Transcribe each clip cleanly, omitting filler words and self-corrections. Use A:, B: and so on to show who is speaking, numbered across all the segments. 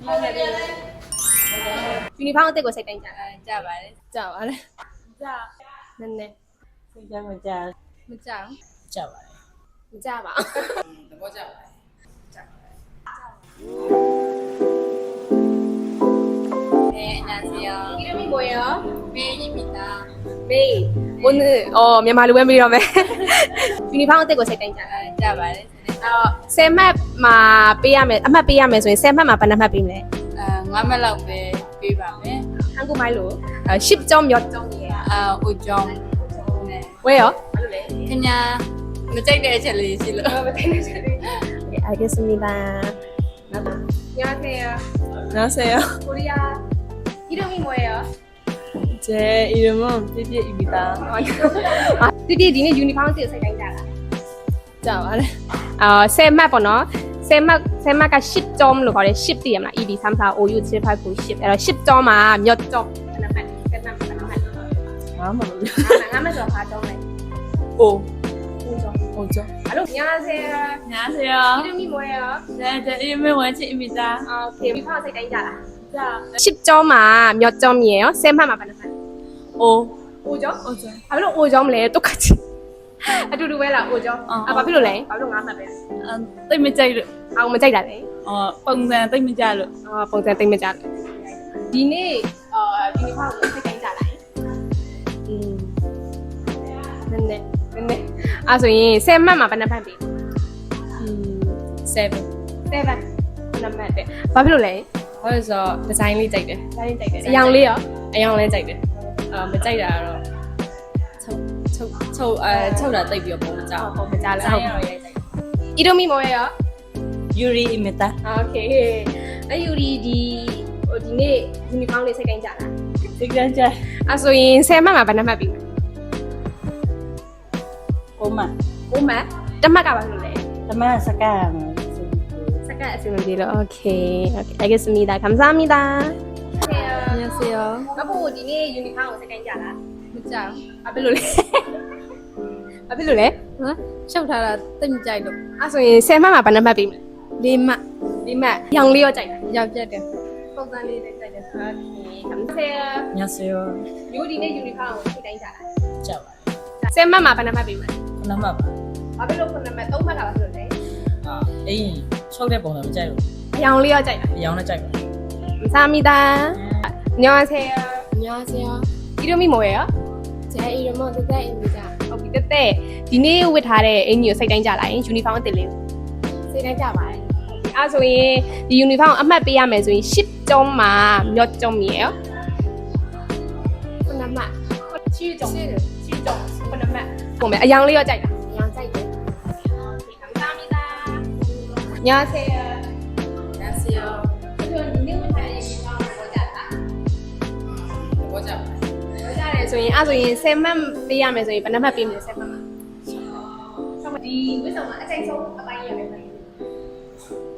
A: ယူနီဖောင်းအစ်ကိုစိတ်တိုင်းကြလား
B: ကြပါတယ်
A: ကြောက်ပါလေ
B: ကြ
A: နည်းနည်း
B: စိတ်ကြမကြ
A: မကြောက်
B: ကြပါတယ်
A: မကြပါ
B: သဘောကျပါတယ် 안녕하세요.
A: 이름이 뭐예요?
B: 메이입니다.
A: 메이 오늘မြန်မာလူပဲမေးတော့မယ်ယူနီဖောင်းအစ်ကိုစိတ်တိုင်းကြလား
B: ကြပါတယ်
A: 10မှတ်မှာပေးရမယ်အမှတ်ပေးရမယ်ဆိုရင်10မှတ်မှာဘယ်နှမှတ်ပေးမလဲ
B: 9မှတ်လောက်ပဲပေးပါမယ်
A: 한국말로 10점 몇 점이에요?
B: ဦးကျောင်း
A: 왜요?
B: ခင်ဗျာမကြိုက်တဲ့အချက်လေးရှိလို့
A: 네, 알겠습니다. 안녕하세요.
B: 안녕하세요.
A: 코리아 이름이 뭐예요?
B: 제 이름은 삐삐입니다.
A: 삐삐 니네 유니폼 쓰고 살다니까.
B: 자, 말해.
A: 10မှတ်ပေါ့နော်10မှတ်က10점လို့ခေါ်တယ်10တည်ရမလား EB 3 4 5 6 7 8 9 10အဲ့တော့10점မှာ몇 점? ဘယ်နှမှတ်10မှတ်ဘယ်နှမှတ်
B: 마음은
A: 5မှတ်ဆိုဘာ점လဲ
B: 5.
A: 5점
B: 5점.
A: 알로 안녕하세요.
B: 안녕하세요.
A: 이름이 뭐예요?
B: 네, 제 이름은 원치입니다.
A: 오케이. 유니폼 살다니까.
B: 자,
A: 10점မှာ몇 점이에요? 10မှတ်မှာဘယ်နှမှတ်
B: 5.
A: 5점?
B: 5점.
A: ဘာလို့ 5점လဲ똑같이 အတူတူပဲလား 5점 ဘာဖြစ်လို့လဲဘာလို့5မှတ်ပဲ
B: တိတ်မကြိုက်လို့
A: အောင်မကြိုက်တာလဲ
B: ပုံစံတိတ်မကြလို့
A: ပုံစံသိမ့်မကြဘူးဒီနေ့ယူနီဖောင်းကိုစိတ်တိုင်းကြလိုက်နည်းနည်းအဲ့ဆိုရင်10မှတ်မှာဘယ်နှမှတ်ပြီ
B: 7.
A: 7နံပါတ်တဲ့ဘာဖြစ်လို့လဲ
B: ဘာလို့ဆိုတော့ဒီဇိုင်းလေးကြိုက်တယ်
A: ဒါလေးကြိုက်တယ်အယောင်လေးရော
B: အယောင်လေးကြိုက်တယ်မကြိုက်တာကတော့ချုပ်တာတိတ်ပြီးတော့ပုံမကြဘူး
A: ပုံမကြလဲ
B: ဇိုင်းရောရိုက်ကြိုက်
A: 이름이 뭐예요?
B: 유리입니다.
A: 오케이 အယူရီဒီနေ့ယူနီဖောင်းလေးစိတ်တိုင်းကြလား
B: 직장자
A: အဲ့ဆိုရင်10မှတ်မှာဘယ်နှမှတ်ပြီ
B: 고마.
A: 9မှတ်တစ်မှတ်ကဘာလို့လဲ
B: 엄마 사과.
A: 잠깐 말씀드려. 오케이. 알겠습니다. 감사합니다.
B: 안녕하세요.
A: 아빠 니네 유니폼 색깔인지 알아?
B: 진짜.
A: 아벨로레. 아벨로레?
B: 어? 쇼타라 뜸짜이로.
A: 아, 소위 세마마 반나마 빔.
B: 리마.
A: 리마. 영리어 짜이.
B: 잡자대.
A: fog산리 짜이. 오케이. 감사해요.
B: 안녕하세요.
A: 요리네 유니폼 색깔인지 알아?
B: 짜와.
A: 세마마 반나마 빔.
B: 그나마 봐.
A: 아벨로 반나마 똥마가 아벨로레.
B: 에이, 서울에 보면 짜이로.
A: 영리어 짜이.
B: 영어 짜이로.
A: 감사합니다. 안녕하세요.
B: 안녕하세요.
A: 이름이 뭐예요?
B: 제 이름은 뜨떼입니다.
A: 오케이. 그때 니네 왜 다래 애니요 색깔인지 알아? 유니폼 어떨래?
B: 세가자 말.
A: အဲ့ဆိုရင်ဒီယူနီဖောင်းအမှတ်ပေးရမယ်ဆိုရင်10점မှာ몇 점이에요?
B: 그나마
A: 7점. 7점. 9မှတ်ပုံမယ်အယောင်လေးရောကြိုက်လား
B: 양짜이로.
A: 감사합니다. 안녕하세요.
B: 안녕하세요.
A: 그럼 니네 왜 다래 유니ဖောင်းကိုကြတာ
B: 뭐자?
A: ကြတယ်ဆိုရင်အဲ့ဆိုရင်10မှတ်ပေးရမယ်ဆိုရင်ဘယ်နှမှတ်ပေးမလဲ10မှတ်မှာဆောဒီဝိဆောင်မှာအချိန်ဆုံးအပိုင်းရမယ်ဆိုရင်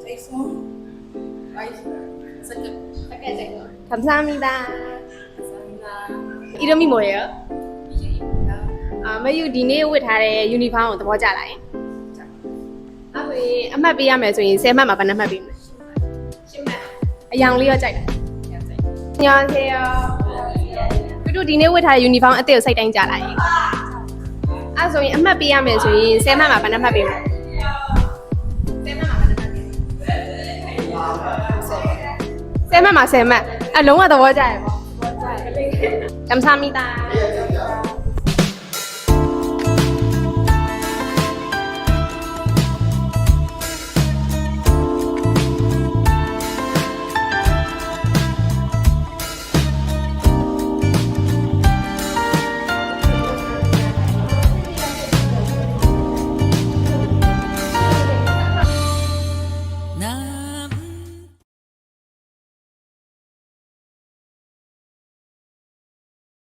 B: 에이소. 아이스. 색깔.
A: တက်ကြိုက်တော့ 감사합니다.
B: 감사합니다.
A: 이름이 뭐예요?
B: 이제입니다.
A: မယူဒီနေ့ဝတ်ထားတဲ့ယူနီဖောင်းကိုသဘောကျလားယင်အဲ့ဆိုရင်အမှတ်ပေးရမယ်ဆိုရင်10မှတ်မှာဘယ်နှမှတ်ပေးမလဲ10မှတ်အယောင်လေးရောကြိုက်လား 안녕하세요.တို့ဒီနေ့ဝတ်ထားတဲ့ယူနီဖောင်းအသစ်ကိုစိတ်တိုင်းကြလားယင်အဲ့ဆိုရင်အမှတ်ပေးရမယ်ဆိုရင်10မှတ်မှာဘယ်နှမှတ်ပေးမလဲ10မှတ်မှာဘယ်နှမှတ်ပေးမလဲ10မှတ်မှာ10မှတ်အလုံးဝသဘောကျရယ်ပေါ့감사합니다.